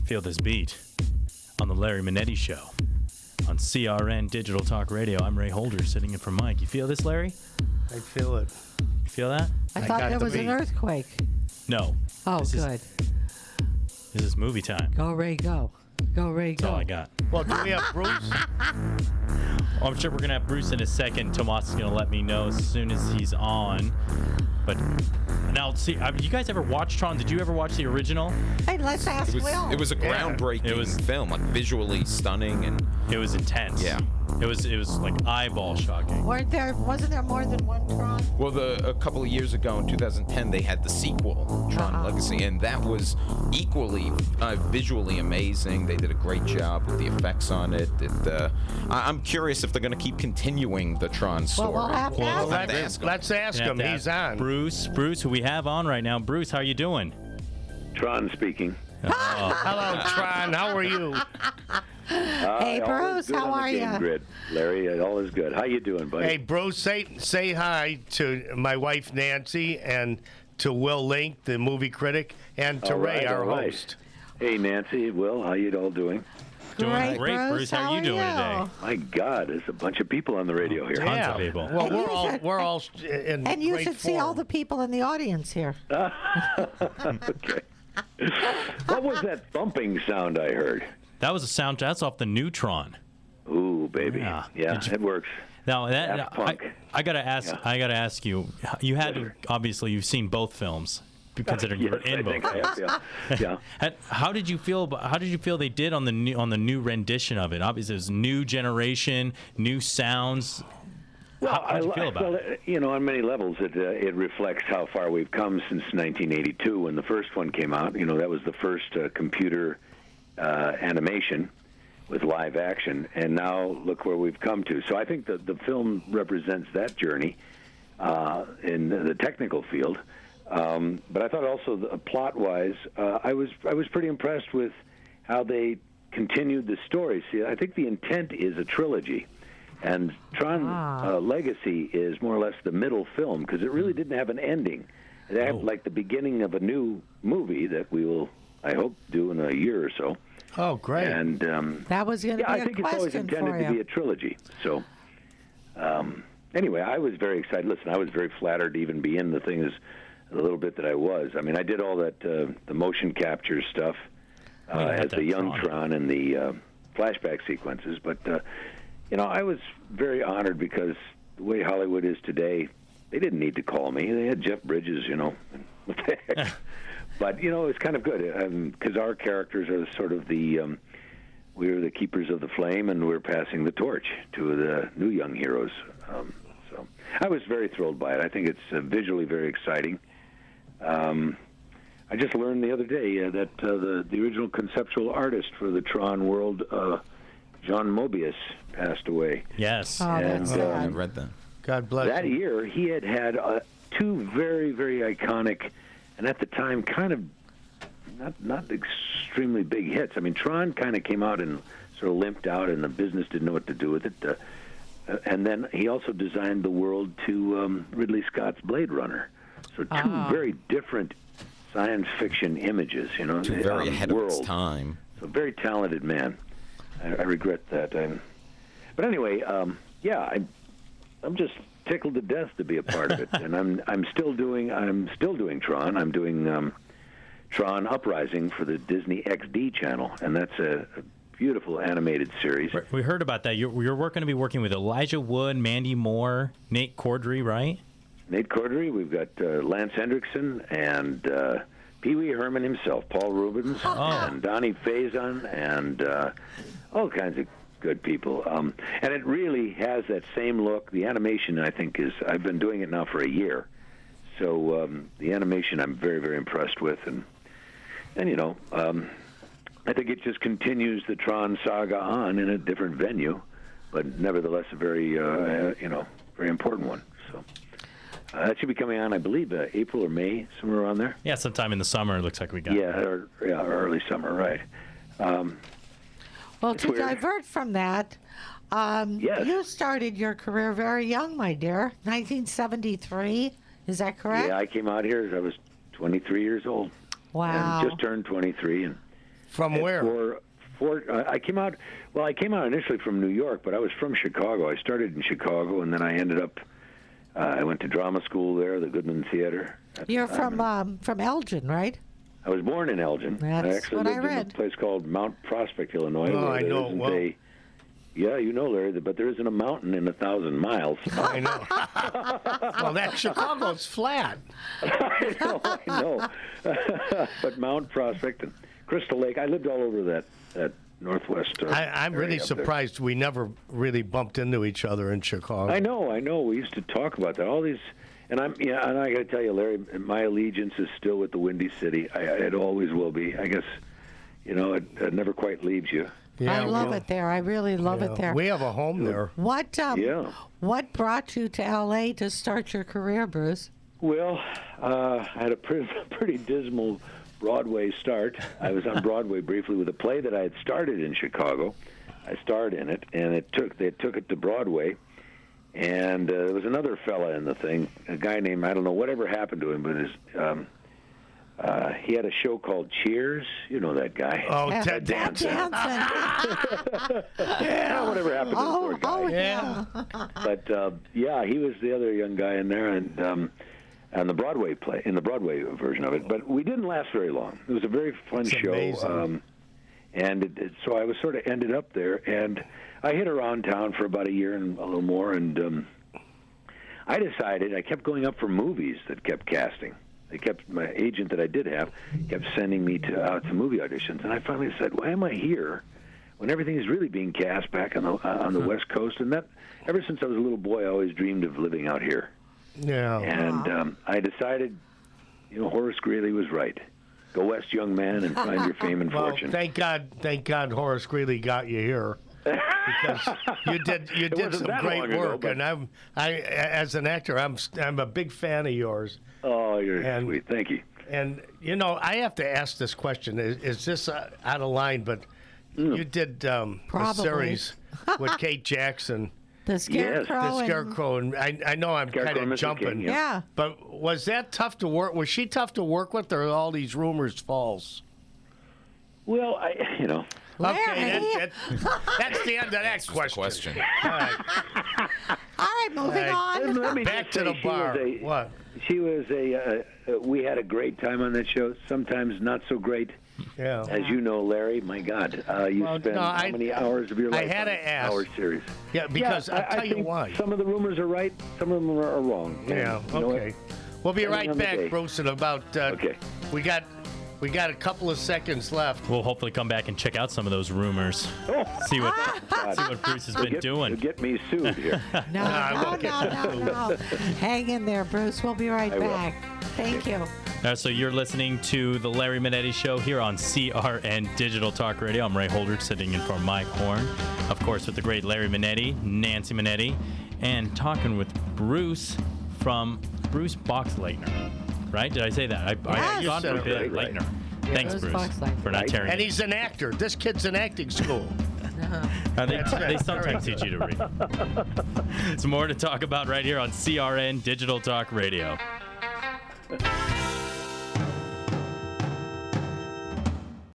Feel this beat on the Larry Manetti Show on CRN Digital Talk Radio. I'm Ray Holder, sitting in for Mike. You feel this, Larry? I feel it. You feel that? I thought got there the was an beat. earthquake. No. Oh, This is- good. This is movie time. Go, Ray, go. Go, Ray, That's all go. I got. Well, do we have Bruce? Oh, I'm sure we're going to have Bruce in a second. Tomas is going to let me know as soon as he's on. But now, see, you guys ever watch Tron? Did you ever watch the original? Hey, let's ask Will. It was a groundbreaking film, like visually stunning, and It was intense. Yeah. It was like eyeball shocking. Wasn't there more than one Tron? well, a couple of years ago in 2010, they had the sequel, Tron Legacy, and that was equally visually amazing. They did a great job with the effects on it. I'm curious if they're going to keep continuing the Tron story. we'll have to ask We'll have to ask him. Let's ask Gonna him. have to He's ask on. Bruce, who we have on right now. Bruce, how you doing? Tron speaking. Hello, Tron. How are you? Hey, all Bruce, is good how on the are game ya? Grid. Larry, all is good. How you doing, buddy? Hey, Bruce, say hi to my wife, Nancy, and to Will Link, the movie critic, and to All Ray, right, our all right. host. Hey, Nancy, Will, how you all doing? Doing great, Bruce. How are you doing today? My God, there's a bunch of people on the radio here. Tons of people. Well, And you we're should- all in And you great should see all form. the people in the audience here. Okay. What was that thumping sound I heard? That was a sound. That's off the Neutron. Ooh, baby. Yeah. Yeah, Did you- it works. Now that Daft Punk. I gotta ask. Yeah. I gotta ask you. You had Yes, sir. obviously you've seen both films, considering you were Yes, in I think both. I have, yeah. Yeah. How did you feel? How did you feel they did on the new rendition of it? Obviously, it was new generation, new sounds. Well, How'd you feel about it? You know, on many levels, it reflects how far we've come since 1982 when the first one came out. You know, that was the first computer animation with live action, and now look where we've come to. So I think that the film represents that journey in the technical field. But I thought also, plot-wise, I was pretty impressed with how they continued the story. See, I think the intent is a trilogy. And Tron Legacy is more or less the middle film because it really didn't have an ending. It had like the beginning of a new movie that we will, I hope, do in a year or so. Oh, great. And That was going to yeah, be I a think it's always question intended for to be you. a trilogy. So anyway, I was very excited. Listen, I was very flattered to even be in the thing as a little bit that I was. I mean, I did all that the motion capture stuff as the young Tron and the flashback sequences, but you know, I was very honored because the way Hollywood is today, they didn't need to call me. They had Jeff Bridges, you know. What the heck? But, you know, it's kind of good because our characters are sort of we were the keepers of the flame, and we're passing the torch to the new young heroes. So I was very thrilled by it. I think it's visually very exciting. I just learned the other day that the original conceptual artist for the Tron world, John Mobius, passed away. Yes. Oh, that's And, I sad. read that. God bless That you. year, he had two very, very iconic, and at the time, kind of not extremely big hits. I mean, Tron kind of came out and sort of limped out, and the business didn't know what to do with it. And then he also designed the world to Ridley Scott's Blade Runner. So two very different science fiction images, you know. Too very ahead of its world. time. So very talented man. I regret that. But anyway, yeah, I'm just tickled to death to be a part of it, and I'm still doing Tron. I'm doing Tron Uprising for the Disney XD channel, and that's a beautiful animated series. We heard about that. You're going to be working with Elijah Wood, Mandy Moore, Nate Cordry, right? Nate Cordry. We've got Lance Hendrickson and Pee Wee Herman himself, Paul Rubens, and Donnie Faison, and all kinds of good people. And it really has that same look. The animation, I think, I've been doing it now for a year. So the animation I'm very, very impressed with. And you know, I think it just continues the Tron saga on in a different venue, but nevertheless a very, very important one. So that should be coming on, I believe, April or May, somewhere around there. Yeah, sometime in the summer. It looks like we got. Yeah, early summer, right. Well, It's to weird. divert from that, Yes. you started your career very young, my dear. 1973, is that correct? Yeah, I came out here as I was 23 years old. Wow. And just turned 23. And From where? I came out. Well, I came out initially from New York, but I was from Chicago. I started in Chicago, and then I ended up. I went to drama school there, the Goodman Theater. You're from Elgin, right? I was born in Elgin. That's I actually what I lived in read. a place called Mount Prospect, Illinois. Oh, where I there know. isn't Well. Yeah, you know, Larry, but there isn't a mountain in 1,000 miles. I know. Well, that Chicago's flat. I know. But Mount Prospect and Crystal Lake, I lived all over that northwest. I'm really area up there. surprised we never really bumped into each other in Chicago. I know. We used to talk about that. All these, and and I got to tell you, Larry, my allegiance is still with the Windy City. It always will be. I guess, it never quite leaves you. I love it there. I really love it there. We have a home there. What brought you to L.A. to start your career, Bruce? Well, I had a pretty dismal Broadway start. I was on Broadway briefly with a play that I had started in Chicago. I starred in it, and they took it to Broadway. And there was another fella in the thing, a guy named, I don't know whatever happened to him, but he had a show called Cheers. You know that guy. Oh, Ted Danson. Yeah, whatever happened to the poor guy. Yeah. But he was the other young guy in there, and on the Broadway play, in the Broadway version of it. But we didn't last very long. It was a very fun show, amazing. and so I was sort of ended up there, and I hit around town for about a year and a little more, and I decided I kept going up for movies that kept casting. My agent that I did have kept sending me out to movie auditions, and I finally said, "Why am I here when everything is really being cast back on the West Coast?" And that ever since I was a little boy, I always dreamed of living out here. Yeah. And I decided, Horace Greeley was right. Go west, young man, and find your fame and Well, fortune. thank God Horace Greeley got you here. Because you did wasn't some that great long ago, work, but- and I as an actor, I'm a big fan of yours. Oh, you're And- sweet. Thank you. And I have to ask this question: Is this out of line? But you did a Probably. series with Kate Jackson, The Scarecrow. the Scarecrow, and I know I'm Scarecrow kind and of Mr. jumping. King, Yeah. But was that tough to work? Was she tough to work with, or are all these rumors false? Well, Okay, that's the end of that That's the question. All right. All right, moving on. let me Back just to say the bar. What? She was we had a great time on that show. Sometimes not so great. Yeah. As you know, Larry, my God, you Well, spend no, how many hours of your life I had on to ask. our series? Yeah, because I I'll tell you think why. Some of the rumors are right, some of them are wrong. Yeah, And you know okay. what? We'll be Depending right on the back, day. Bruce, in about... Okay. We got a couple of seconds left. We'll hopefully come back and check out some of those rumors. Oh, See what God. Bruce has You'll been doing. You'll get me sued here. No. Hang in there, Bruce. We'll be right I will. back. Thank you. So you're listening to the Larry Manetti Show here on CRN Digital Talk Radio. I'm Ray Holder, sitting in for Mike Horn, of course, with the great Larry Manetti, Nancy Manetti, and talking with Bruce from Bruce Boxleitner. Right? Did I say that? Yes. You gone said for it Big right. Leitner. Thanks, Bruce Bruce, Boxleitner. for not tearing And it. he's an actor. This kid's in acting school. They sometimes teach you to read. Some more to talk about right here on CRN Digital Talk Radio.